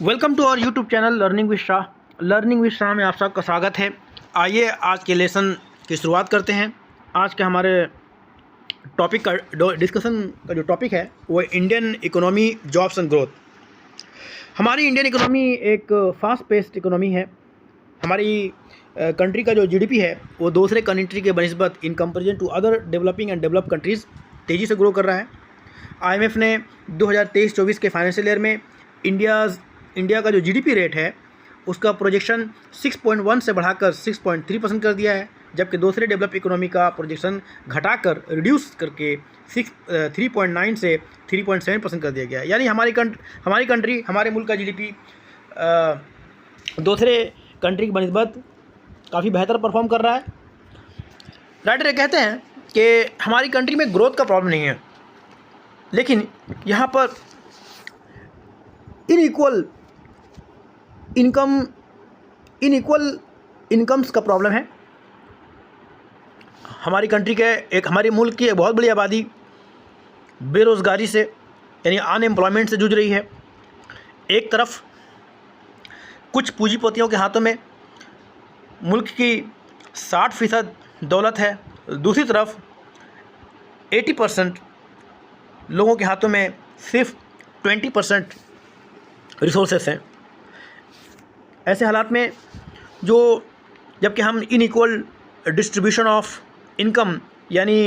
Welcome to our YouTube channel learning with Shah. Learning with Shah में आप सबका स्वागत है। आइए आज के लेसन की शुरुआत करते हैं। आज के हमारे टॉपिक का डिस्कशन का जो टॉपिक है वो Indian economy, jobs and growth. हमारी इंडियन इकोनॉमी एक फास्ट पेस्ड इकोनॉमी है। हमारी कंट्री का जो जीडीपी है वो दूसरे कंट्री के बनिस्बत in comparison to other developing and develop countries तेज़ी से ग्रो कर रहा है। आईएमएफ ने 2023-24 के फाइनेंशियल ईयर में इंडिया का जो जीडीपी रेट है उसका प्रोजेक्शन 6.1 से बढ़ाकर 6.3% कर दिया है, जबकि दूसरे डेवलप इकोनॉमी का प्रोजेक्शन घटाकर रिड्यूस करके 3.9 से 3.7% कर दिया गया है। यानी हमारी कंट्री, हमारे मुल्क का जीडीपी दूसरे कंट्री की बनिस्बत काफ़ी बेहतर परफॉर्म कर रहा है। राइटर ये कहते हैं कि हमारी कंट्री में ग्रोथ का प्रॉब्लम नहीं है, लेकिन यहाँ पर इनइक्वल इनकम्स का प्रॉब्लम है। हमारे मुल्क की एक बहुत बड़ी आबादी बेरोज़गारी से यानी अनएम्प्लॉयमेंट से जूझ रही है। एक तरफ कुछ पूंजीपतियों के हाथों में मुल्क की 60% दौलत है, दूसरी तरफ 80% लोगों के हाथों में सिर्फ 20% रिसोर्सेस हैं। ऐसे हालात में जबकि हम इनइक्वल डिस्ट्रीब्यूशन ऑफ इनकम यानी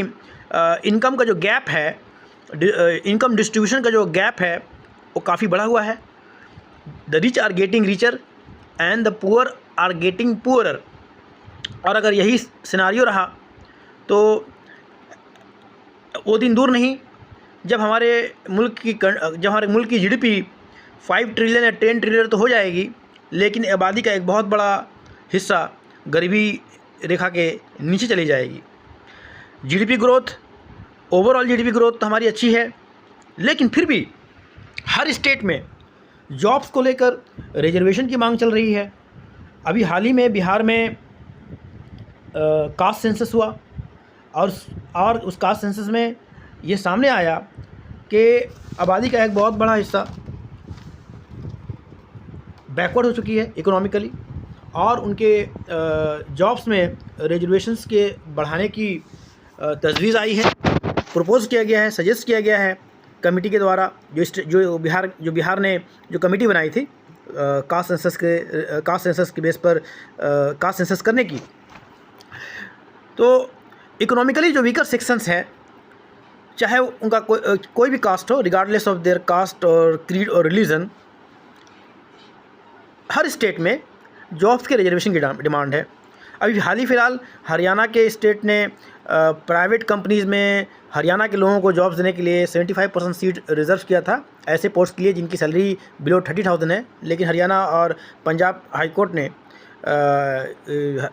इनकम का जो गैप है, इनकम डिस्ट्रीब्यूशन का जो गैप है वो काफ़ी बढ़ा हुआ है। The rich are getting richer and the poor are getting poorer. और अगर यही सिनारियो रहा तो वो दिन दूर नहीं जब हमारे मुल्क की जीडीपी 5 ट्रिलियन या 10 ट्रिलियन तो हो जाएगी, लेकिन आबादी का एक बहुत बड़ा हिस्सा गरीबी रेखा के नीचे चली जाएगी। ओवरऑल जीडीपी ग्रोथ तो हमारी अच्छी है, लेकिन फिर भी हर स्टेट में जॉब्स को लेकर रिजर्वेशन की मांग चल रही है। अभी हाल ही में बिहार में कास्ट सेंसस हुआ और उस कास्ट सेंसस में ये सामने आया कि आबादी का एक बहुत बड़ा हिस्सा बैकवर्ड हो चुकी है इकोनॉमिकली, और उनके जॉब्स में रिजर्वेशंस के बढ़ाने की तजवीज़ आई है, प्रपोज़ किया गया है, सजेस्ट किया गया है कमेटी के द्वारा। जो बिहार ने जो कमेटी बनाई थी कास्ट सेंसस के बेस पर कास्ट सेंसस करने की। तो इकोनॉमिकली जो वीकर सेक्शंस हैं, चाहे उनका कोई भी कास्ट हो, रिगार्डलेस ऑफ देयर कास्ट और क्रीड और रिलीजन, हर स्टेट में जॉब्स के रिजर्वेशन की डिमांड है। अभी हाल ही फ़िलहाल हरियाणा के स्टेट ने प्राइवेट कंपनीज़ में हरियाणा के लोगों को जॉब्स देने के लिए 75% सीट रिज़र्व किया था ऐसे पोस्ट के लिए जिनकी सैलरी बिलो 30,000 है। लेकिन हरियाणा और पंजाब हाई कोर्ट ने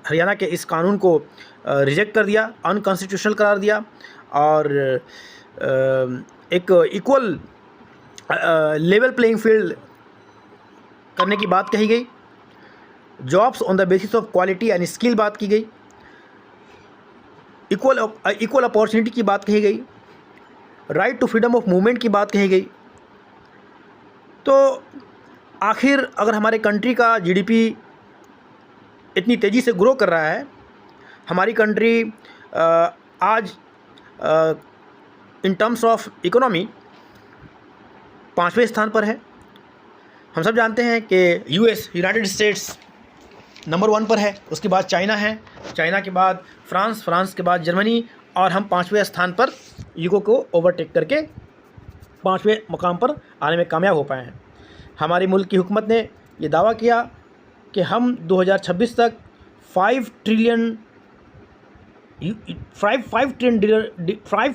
हरियाणा के इस कानून को रिजेक्ट कर दिया, अनकॉन्स्टिट्यूशनल करार दिया, और एक इक्वल लेवल प्लेइंग फील्ड करने की बात कही गई। Jobs on the basis of quality and skill बात की गई। इक्वल अपॉर्चुनिटी की बात कही गई। Right to freedom of movement की बात कही गई। तो आखिर अगर हमारे कंट्री का जीडीपी इतनी तेज़ी से ग्रो कर रहा है, हमारी कंट्री आज इन टर्म्स ऑफ इकोनॉमी 5वें स्थान पर है। हम सब जानते हैं कि यूनाइटेड स्टेट्स नंबर 1 पर है, उसके बाद चाइना है, चाइना के बाद फ्रांस के बाद जर्मनी, और हम 5वें स्थान पर यूको को ओवरटेक करके 5वें मुकाम पर आने में कामयाब हो पाए हैं। हमारे मुल्क की हुकूमत ने ये दावा किया कि हम 2026 तक 5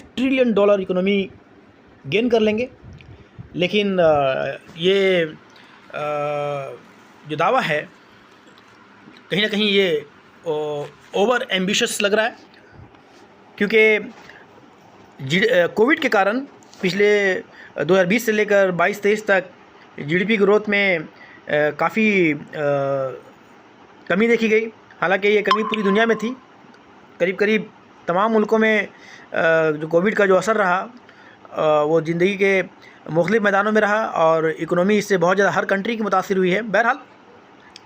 ट्रिलियन डॉलर इकोनॉमी गेन कर लेंगे। लेकिन ये जो दावा है कहीं ना कहीं ये ओवर एम्बिशियस लग रहा है, क्योंकि कोविड के कारण पिछले 2020 से लेकर 22-23 तक जीडीपी ग्रोथ में काफ़ी कमी देखी गई। हालांकि ये कमी पूरी दुनिया में थी, करीब तमाम मुल्कों में जो कोविड का जो असर रहा वो ज़िंदगी के मुख्तलिफ मैदानों में रहा और इकोनॉमी इससे बहुत ज़्यादा हर कंट्री की मुतासिर हुई है। बहरहाल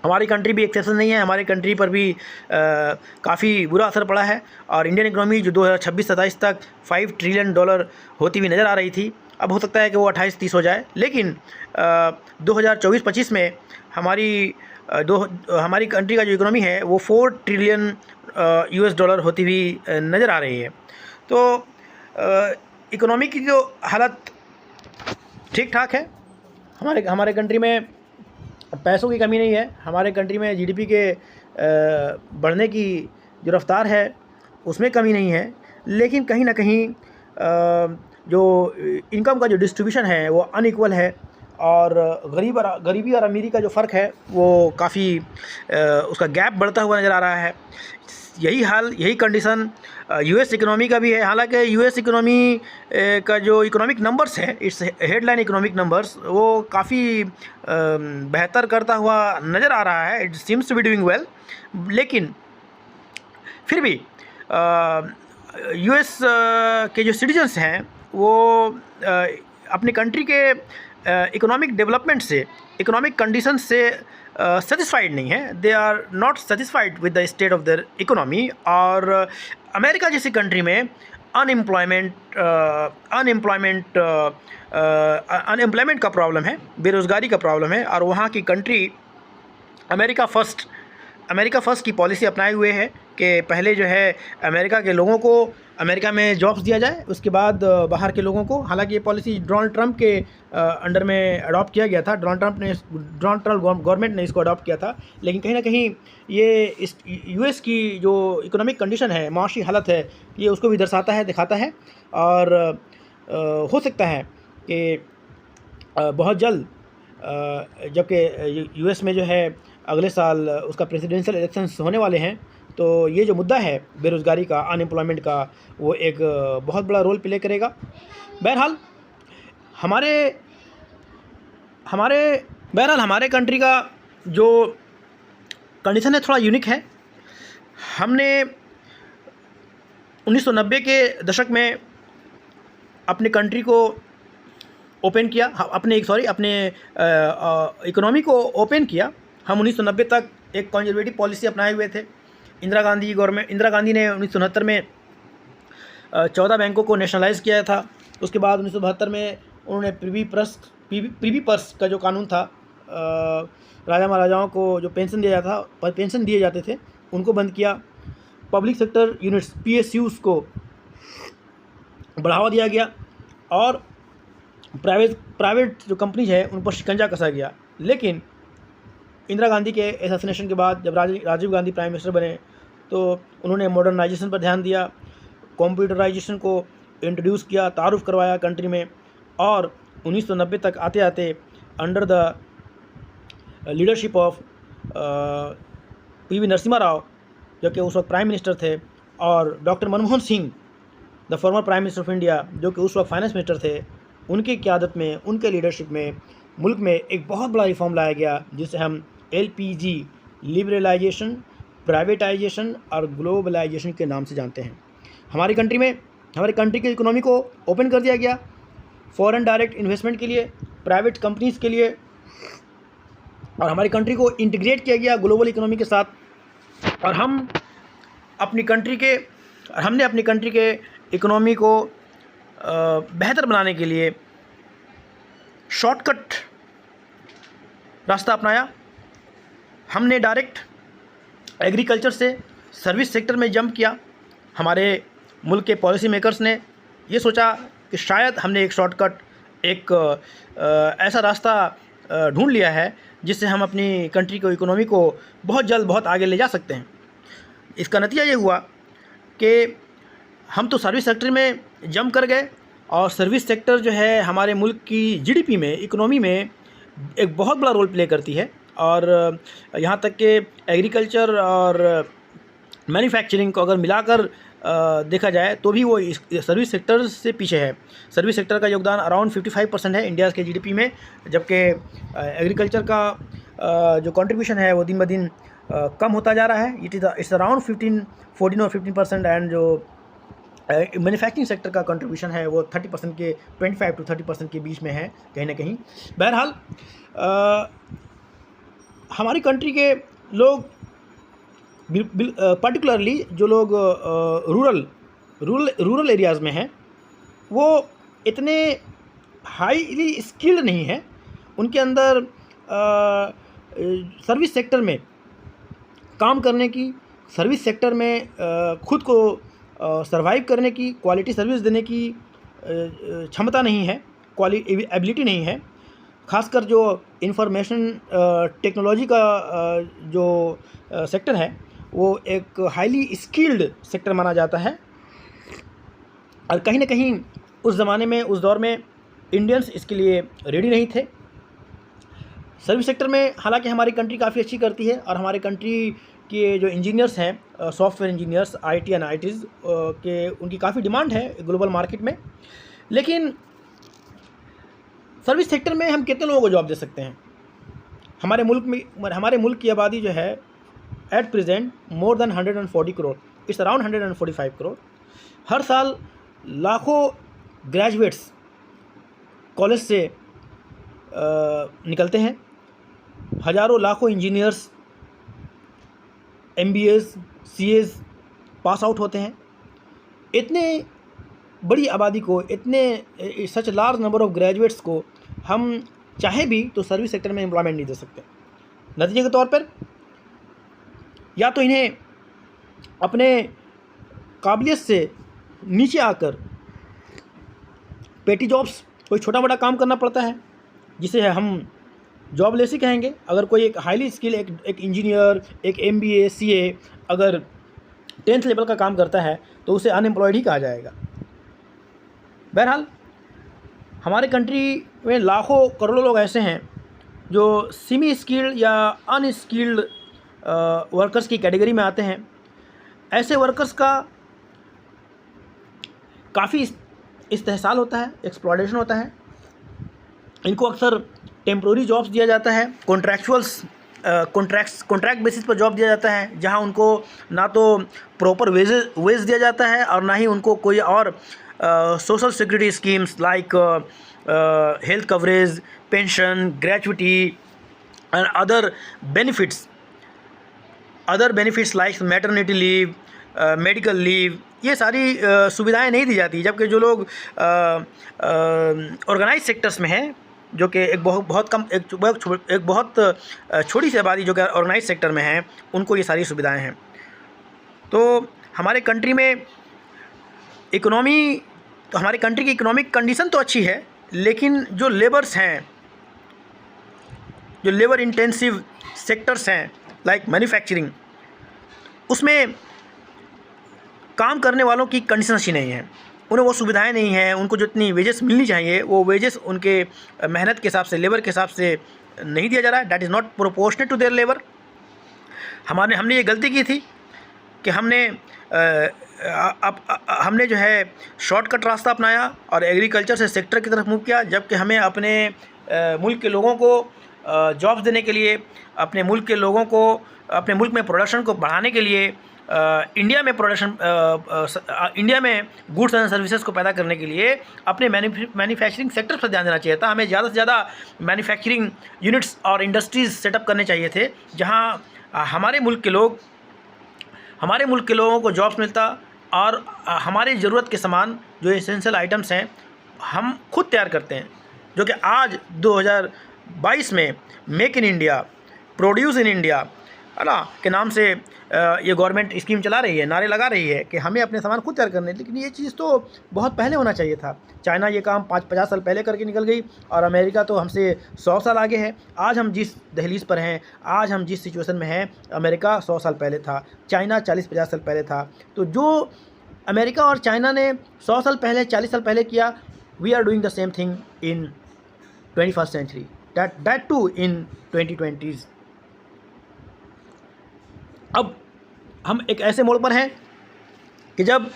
हमारी कंट्री भी एक्सेप्शन नहीं है, हमारी कंट्री पर भी काफ़ी बुरा असर पड़ा है और इंडियन इकोनॉमी जो 2026-27 तक $5 ट्रिलियन होती हुई नज़र आ रही थी, अब हो सकता है कि वो 28-30 हो जाए। लेकिन 2024-25 में हमारी कंट्री का जो इकोनॉमी है वो $4 ट्रिलियन होती हुई नज़र आ रही है। तो इकोनॉमी की जो हालत ठीक ठाक है, हमारे कंट्री में पैसों की कमी नहीं है, हमारे कंट्री में जीडीपी के बढ़ने की जो रफ्तार है उसमें कमी नहीं है, लेकिन कहीं ना कहीं जो इनकम का जो डिस्ट्रीब्यूशन है वो अनइक्वल है और गरीबी और अमीरी का जो फ़र्क है वो काफ़ी उसका गैप बढ़ता हुआ नज़र आ रहा है। यही कंडीशन यूएस इकोनॉमी का भी है। हालांकि यूएस इकोनॉमी का जो इकोनॉमिक नंबर्स है, इट्स हेडलाइन इकोनॉमिक नंबर्स, वो काफ़ी बेहतर करता हुआ नज़र आ रहा है, it seems to be doing well. लेकिन फिर भी यूएस के जो सिटीजन्स हैं वो अपनी कंट्री के इकोनॉमिक डेवलपमेंट से, इकोनॉमिक कंडीशन से सेटिस्फाइड नहीं है। They are not satisfied with the state of their economy. और अमेरिका जैसी कंट्री में अनएम्प्लॉयमेंट का प्रॉब्लम है, बेरोज़गारी का प्रॉब्लम है और वहाँ की कंट्री अमेरिका फ़र्स्ट की पॉलिसी अपनाए हुए है कि पहले जो है अमेरिका के लोगों को अमेरिका में जॉब्स दिया जाए, उसके बाद बाहर के लोगों को। हालांकि ये पॉलिसी डोनाल्ड ट्रंप के अंडर में अडॉप्ट किया गया था, डोनाल्ड ट्रंप गवर्नमेंट ने इसको अडॉप्ट किया था। लेकिन कहीं ना कहीं ये इस यूएस की जो इकोनॉमिक कंडीशन है, माशी हालत है, ये उसको भी दर्शाता है, दिखाता है। और हो सकता है कि बहुत जल्द, जबकि यूएस में जो है अगले साल उसका प्रेसिडेंशियल इलेक्शंस होने वाले हैं, तो ये जो मुद्दा है बेरोज़गारी का, अनएम्प्लॉयमेंट का, वो एक बहुत बड़ा रोल प्ले करेगा। बहरहाल हमारे कंट्री का जो कंडीशन है थोड़ा यूनिक है। हमने 1990 के दशक में अपने कंट्री को ओपन किया, अपने इकोनॉमी को ओपन किया। हम 1990 तक एक कंजर्वेटिव पॉलिसी अपनाए हुए थे। इंदिरा गांधी ने 1969 में 14 बैंकों को नेशनलाइज किया था। उसके बाद 1972 में उन्होंने प्रीवी पर्स का जो कानून था, राजा महाराजाओं को जो पेंशन दिए जाते थे उनको बंद किया। पब्लिक सेक्टर यूनिट्स PSUs को बढ़ावा दिया गया और प्राइवेट जो कंपनीज है उन पर शिकंजा कसा गया। लेकिन इंदिरा गांधी के असैसिनेशन के बाद जब राजीव गांधी प्राइम मिनिस्टर बने तो उन्होंने मॉडर्नाइजेशन पर ध्यान दिया, कंप्यूटराइजेशन को इंट्रोड्यूस किया, तारुफ करवाया कंट्री में। और 1990 तक आते आते under the leadership of PV Narasimha Rao, जो कि उस वक्त प्राइम मिनिस्टर थे, और doctor Manmohan Singh, the former prime minister of India, जो कि उस वक्त फाइनेंस मिनिस्टर थे, उनकी क़यादत में, उनके लीडरशिप में मुल्क में एक बहुत बड़ा रिफॉर्म लाया गया, जिसे हम LPG, लिबरलाइजेशन, प्राइवेटाइजेशन और ग्लोबलाइजेशन के नाम से जानते हैं। हमारी कंट्री की इकोनॉमी को ओपन कर दिया गया फॉरेन डायरेक्ट इन्वेस्टमेंट के लिए, प्राइवेट कंपनीज़ के लिए, और हमारी कंट्री को इंटीग्रेट किया गया ग्लोबल इकोनॉमी के साथ। और हमने अपनी कंट्री के इकोनॉमी को बेहतर बनाने के लिए शॉर्टकट रास्ता अपनाया। हमने डायरेक्ट एग्रीकल्चर से सर्विस सेक्टर में जंप किया। हमारे मुल्क के पॉलिसी मेकर्स ने ये सोचा कि शायद हमने एक शॉर्टकट, एक ऐसा रास्ता ढूंढ लिया है जिससे हम अपनी कंट्री को, इकोनॉमी को बहुत जल्द बहुत आगे ले जा सकते हैं। इसका नतीजा ये हुआ कि हम तो सर्विस सेक्टर में जंप कर गए, और सर्विस सेक्टर जो है हमारे मुल्क की GDP में, इकोनॉमी में एक बहुत बड़ा रोल प्ले करती है। और यहाँ तक कि एग्रीकल्चर और मैन्युफैक्चरिंग को अगर मिलाकर देखा जाए तो भी वो इस सर्विस सेक्टर से पीछे है। सर्विस सेक्टर का योगदान अराउंड 55% है इंडिया के GDP में, जबकि एग्रीकल्चर का जो कंट्रीब्यूशन है वो दिन ब दिन कम होता जा रहा है। इट्स अराउंड 14 और 15%, एंड जो मैन्युफैक्चरिंग सेक्टर का कंट्रीब्यूशन है वो 30% के 25 to 30% के बीच में है कहीं ना कहीं। बहरहाल हमारी कंट्री के लोग पर्टिकुलरली जो लोग रूरल एरियाज़ में हैं वो इतने हाईली स्किल्ड नहीं हैं, उनके अंदर सर्विस सेक्टर में काम करने की, सर्विस सेक्टर में खुद को सर्वाइव करने की, क्वालिटी सर्विस देने की क्षमता नहीं है, एबिलिटी नहीं है। खासकर जो इंफॉर्मेशन टेक्नोलॉजी का जो सेक्टर है वो एक हाईली स्किल्ड सेक्टर माना जाता है, और कहीं ना कहीं उस ज़माने में, उस दौर में इंडियंस इसके लिए रेडी नहीं थे। सर्विस सेक्टर में हालांकि हमारी कंट्री काफ़ी अच्छी करती है, और हमारे कंट्री के जो इंजीनियर्स हैं, सॉफ्टवेयर इंजीनियर्स, आईटी एंड आईटीज़ के, उनकी काफ़ी डिमांड है ग्लोबल मार्केट में। लेकिन सर्विस सेक्टर में हम कितने लोगों को जॉब दे सकते हैं? हमारे मुल्क की आबादी जो है at present more than 140 crore, it's around 145 crore. हर साल लाखों ग्रेजुएट्स कॉलेज से निकलते हैं, हज़ारों लाखों engineers MBAs CAs pass out होते हैं। इतने बड़ी आबादी को, इतने such large number of graduates को हम चाहे भी तो सर्विस सेक्टर में एम्प्लॉयमेंट नहीं दे सकते। नतीजे के तौर पर या तो इन्हें अपने काबिलियत से नीचे आकर पेटी जॉब्स, कोई छोटा बड़ा काम करना पड़ता है जिसे हम जॉब लेसी कहेंगे। अगर कोई एक हाईली स्किल, एक इंजीनियर, एक MBA CA अगर 10th लेवल का काम करता है तो उसे अनएम्प्लॉयड ही कहा जाएगा। बहरहाल हमारे कंट्री में लाखों करोड़ों लोग ऐसे हैं जो सेमी स्किल्ड या अनस्किल्ड वर्कर्स की कैटेगरी में आते हैं। ऐसे वर्कर्स का काफ़ी इस्तेहसाल होता है, एक्सप्लॉयटेशन होता है। इनको अक्सर टेम्प्रोरी जॉब्स दिया जाता है, कॉन्ट्रैक्ट बेसिस पर जॉब दिया जाता है, जहां उनको ना तो प्रॉपर वेज दिया जाता है और ना ही उनको कोई और social security schemes like health coverage, pension, gratuity and other benefits like maternity leave, medical leave, ये सारी सुविधाएं नहीं दी जाती। जबकि जो लोग ऑर्गेनाइज सेक्टर्स में हैं, जो कि एक बहुत छोटी सी आबादी जो कि ऑर्गेनाइज सेक्टर में है, उनको ये सारी सुविधाएं हैं। तो हमारे कंट्री में हमारे कंट्री की इकोनॉमिक कंडीशन तो अच्छी है, लेकिन जो लेबर्स हैं, जो लेबर इंटेंसिव सेक्टर्स हैं लाइक मैन्युफैक्चरिंग, उसमें काम करने वालों की कंडीशन अच्छी नहीं है, उन्हें वो सुविधाएं नहीं हैं, उनको जितनी वेजेस मिलनी चाहिए वो वेजेस उनके मेहनत के हिसाब से, लेबर के हिसाब से नहीं दिया जा रहा है। That is not proportionate to their labour. हमने ये गलती की थी कि हमने जो है शॉर्टकट रास्ता अपनाया और एग्रीकल्चर से सेक्टर की तरफ मूव किया, जबकि हमें अपने मुल्क के लोगों को जॉब्स देने के लिए, अपने मुल्क के लोगों को, अपने मुल्क में प्रोडक्शन को बढ़ाने के लिए, इंडिया में गुड्स एंड सर्विसेज को पैदा करने के लिए अपने मैन्युफैक्चरिंग सेक्टर पर ध्यान देना चाहिए था। हमें ज़्यादा से ज़्यादा मैन्युफैक्चरिंग यूनिट्स और इंडस्ट्रीज़ सेटअप करने चाहिए थे, जहां हमारे मुल्क के लोगों को जॉब्स मिलता और हमारी ज़रूरत के सामान, जो एसेंशियल आइटम्स हैं, हम खुद तैयार करते हैं, जो कि आज 2022 में make in India, produce in India, है ना, के नाम से ये गवर्नमेंट स्कीम चला रही है, नारे लगा रही है कि हमें अपने सामान खुद तैयार करने। लेकिन ये चीज़ तो बहुत पहले होना चाहिए था। चाइना ये काम 50 साल पहले करके निकल गई, और अमेरिका तो हमसे 100 साल आगे है। आज हम जिस दहलीज पर हैं, आज हम जिस सिचुएशन में हैं, अमेरिका 100 साल पहले था, चाइना 40-50 साल पहले था। तो जो अमेरिका और चाइना ने 100 साल पहले, 40 साल पहले किया, we are doing the same thing in 21st century, that too in 2020s। अब हम एक ऐसे मोड़ पर हैं कि जब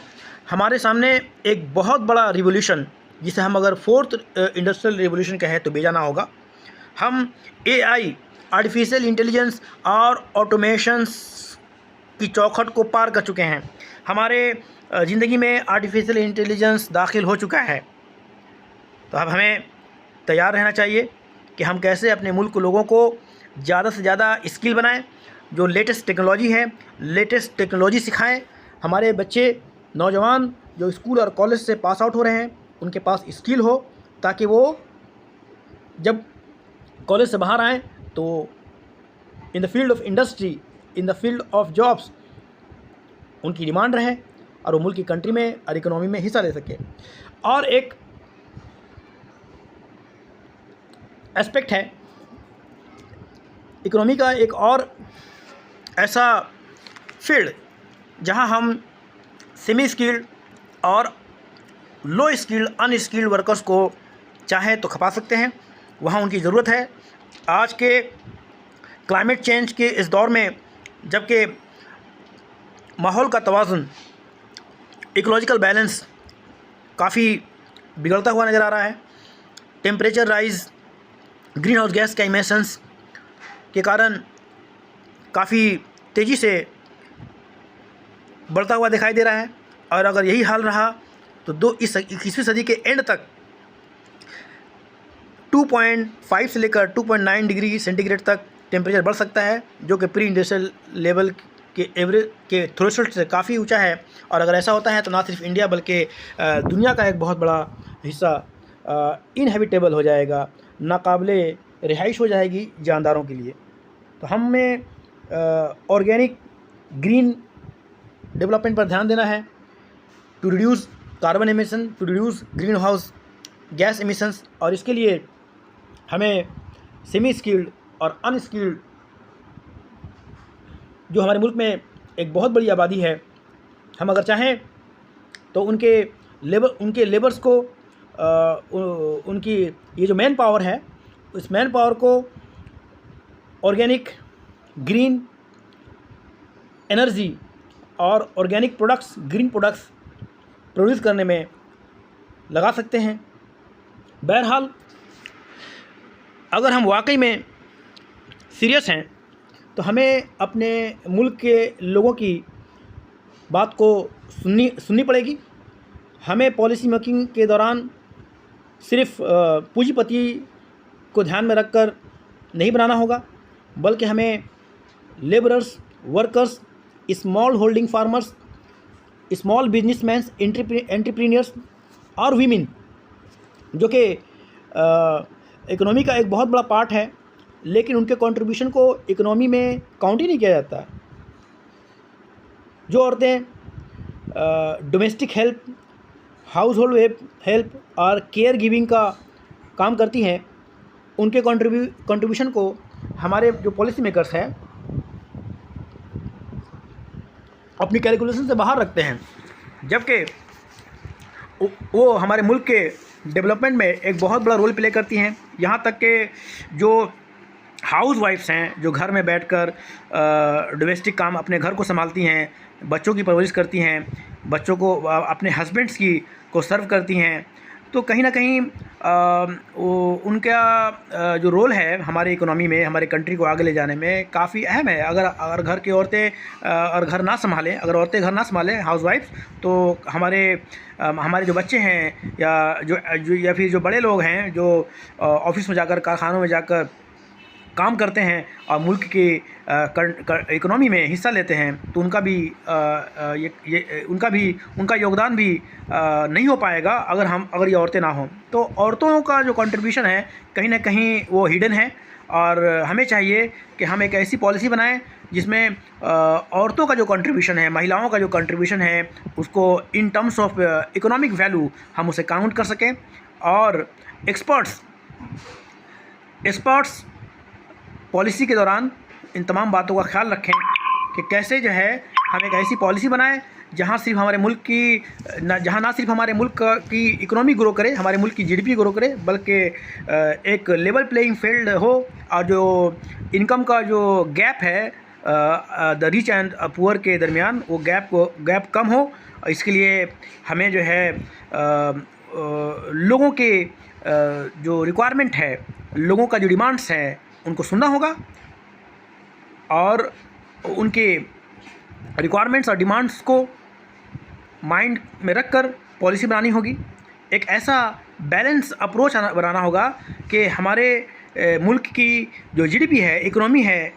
हमारे सामने एक बहुत बड़ा रिवोल्यूशन, जिसे हम अगर 4th इंडस्ट्रियल रिवोल्यूशन कहें तो बेजाना होगा, हम AI, आर्टिफिशियल इंटेलिजेंस और ऑटोमेशंस की चौखट को पार कर चुके हैं। हमारे ज़िंदगी में आर्टिफिशियल इंटेलिजेंस दाखिल हो चुका है। तो अब हमें तैयार रहना चाहिए कि हम कैसे अपने मुल्क के लोगों को ज़्यादा से ज़्यादा स्किल बनाएं, जो लेटेस्ट टेक्नोलॉजी है लेटेस्ट टेक्नोलॉजी सिखाएं। हमारे बच्चे नौजवान जो स्कूल और कॉलेज से पास आउट हो रहे हैं उनके पास स्किल हो, ताकि वो जब कॉलेज से बाहर आएँ तो in the field of industry, in the field of jobs उनकी डिमांड रहे और वो मुल्क की कंट्री में और इकोनॉमी में हिस्सा ले सके। और एक एस्पेक्ट है इकोनॉमी का, एक और ऐसा फील्ड जहां हम सेमी स्किल्ड और लो स्किल्ड अनस्किल्ड वर्कर्स को चाहें तो खपा सकते हैं, वहां उनकी ज़रूरत है। आज के क्लाइमेट चेंज के इस दौर में, जबकि माहौल का तवाज़ुन, इकोलॉजिकल बैलेंस काफ़ी बिगड़ता हुआ नज़र आ रहा है, temperature rise, green house gas के इमिशंस के कारण काफ़ी तेज़ी से बढ़ता हुआ दिखाई दे रहा है। और अगर यही हाल रहा तो इस 21वीं सदी के एंड तक 2.5 से लेकर 2.9 डिग्री सेंटीग्रेड तक टेम्परेचर बढ़ सकता है, जो कि प्री इंडस्ट्रियल लेवल के एवरेज के थ्रेशोल्ड से काफ़ी ऊंचा है। और अगर ऐसा होता है तो ना सिर्फ इंडिया बल्कि दुनिया का एक बहुत बड़ा हिस्सा इनहेबिटेबल हो जाएगा, नाकाबिले रिहाइश हो जाएगी जानदारों के लिए। तो हमें ऑर्गेनिक ग्रीन डेवलपमेंट पर ध्यान देना है, to reduce carbon emission, to reduce green house gas emissions. और इसके लिए हमें सेमी स्किल्ड और अनस्किल्ड जो हमारे मुल्क में एक बहुत बड़ी आबादी है, हम अगर चाहें तो उनके लेबर्स को उनकी ये जो मैन पावर है, उस मैन पावर को ऑर्गेनिक ग्रीन एनर्जी और organic products, green products produce करने में लगा सकते हैं। बहरहाल अगर हम वाकई में सीरियस हैं तो हमें अपने मुल्क के लोगों की बात को सुननी पड़ेगी। हमें पॉलिसी मेकिंग के दौरान सिर्फ पूंजीपति को ध्यान में रखकर नहीं बनाना होगा, बल्कि हमें labourers, workers, small holding farmers, small businessman, entrepreneurs और वीमेन, जो कि इकोनॉमी का एक बहुत बड़ा पार्ट है, लेकिन उनके कंट्रीब्यूशन को इकोनॉमी में काउंट ही नहीं किया जाता। जो औरतें domestic help, house hold help और केयर गिविंग का काम करती हैं, उनके कंट्रीब्यूशन को हमारे जो पॉलिसी मेकर्स हैं अपनी कैलकुलेशन से बाहर रखते हैं, जबकि वो हमारे मुल्क के डेवलपमेंट में एक बहुत बड़ा रोल प्ले करती हैं। यहाँ तक कि जो हाउस वाइफ्स हैं, जो घर में बैठकर डोमेस्टिक काम अपने घर को संभालती हैं, बच्चों की परवरिश करती हैं, बच्चों को अपने हस्बैंड्स को सर्व करती हैं, तो कहीं ना कहीं उनका जो रोल है हमारे इकोनॉमी में, हमारे कंट्री को आगे ले जाने में काफ़ी अहम है। अगर घर की औरतें और घर ना संभालें, अगर औरतें घर ना संभालें, हाउस वाइफ, तो हमारे जो बच्चे हैं या फिर जो बड़े लोग हैं जो ऑफिस में जाकर, कारखानों में जाकर काम करते हैं और मुल्क की इकोनॉमी में हिस्सा लेते हैं, तो उनका योगदान भी नहीं हो पाएगा अगर ये औरतें ना हों। तो औरतों का जो कंट्रीब्यूशन है कहीं ना कहीं वो हिडन है, और हमें चाहिए कि हम एक ऐसी पॉलिसी बनाएं जिसमें औरतों का जो कंट्रीब्यूशन है, महिलाओं का जो कंट्रीब्यूशन है, उसको in terms of economic value हम उसे काउंट कर सकें। और एक्सपर्ट्स पॉलिसी के दौरान इन तमाम बातों का ख्याल रखें कि कैसे जो है हम एक ऐसी पॉलिसी बनाएं जहां ना सिर्फ हमारे मुल्क की इकोनॉमी ग्रो करे, हमारे मुल्क की जीडीपी ग्रो करे, बल्कि एक लेवल प्लेइंग फील्ड हो, और जो इनकम का जो गैप है द रिच एंड पुअर के दरमियान, वो गैप कम हो। इसके लिए हमें जो है लोगों के जो रिक्वायरमेंट है, लोगों का जो डिमांड्स है, उनको सुनना होगा और उनके रिक्वायरमेंट्स और डिमांड्स को माइंड में रख कर पॉलिसी बनानी होगी। एक ऐसा बैलेंस अप्रोच बनाना होगा कि हमारे मुल्क की जो जीडीपी है, इकोनॉमी है,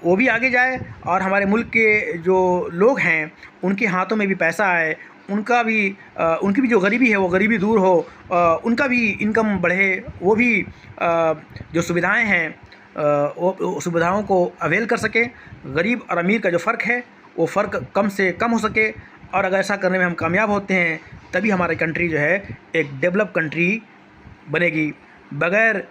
वो भी आगे जाए और हमारे मुल्क के जो लोग हैं उनके हाथों में भी पैसा आए, उनकी भी जो गरीबी है वो गरीबी दूर हो, उनका भी इनकम बढ़े, वो भी जो सुविधाएं हैं वो सुविधाओं को अवेल कर सके। गरीब और अमीर का जो फ़र्क है वो फ़र्क कम से कम हो सके, और अगर ऐसा करने में हम कामयाब होते हैं तभी हमारी कंट्री जो है एक डेवलप कंट्री बनेगी। बग़ैर